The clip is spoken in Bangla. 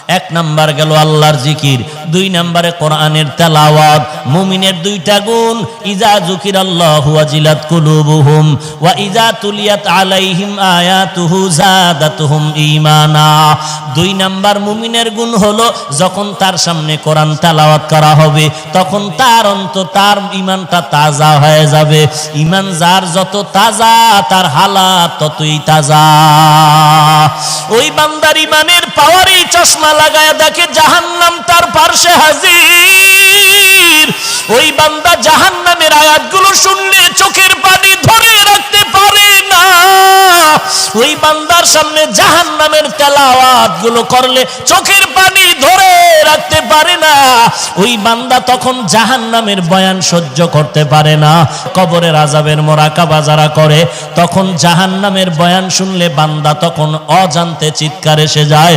এক নাম্বার গেল আল্লাহর জিকির, দুই নম্বরে কোরআনের তেলাওয়াত। মুমিনের দুইটা গুণ, ইজা যুকিরাল্লাহু ওয়াজিলাত কুলুবুহুম ওয়া ইজা তুলিয়াত আলাইহিম আয়াতুহু যাদাতুহুম ঈমানা। দুই নাম্বার মুমিনের গুণ হলো যখন তার সামনে কোরআন তেলাওয়াত করা হবে তখন তার তার ঈমানটা তাজা হয়ে যাবে। ঈমান যার যত তাজা তার হালাত ততই তাজা। ওই বান্দার ঈমানের পাওয়ারেই চশমা লাগায় দেখে জাহান্নাম তার পার্শ্বে হাজির। ওই বান্দা জাহান্নামের আয়াতগুলো শুনলে চোখের পানি ধরে রাখতে পারে না। ওই বান্দার সামনে জাহান্নামের তেলাওয়াত গুলো করলে চোখের পানি ধরে রাখতে পারে না। ওই বান্দা তখন জাহান্নামের বয়ান সহ্য করতে পারে না। কবরের আযাবের মুরাকাবা যারা করে তখন জাহান্নামের বয়ান শুনলে বান্দা তখন অজান্তে চিৎকার এসে যায়।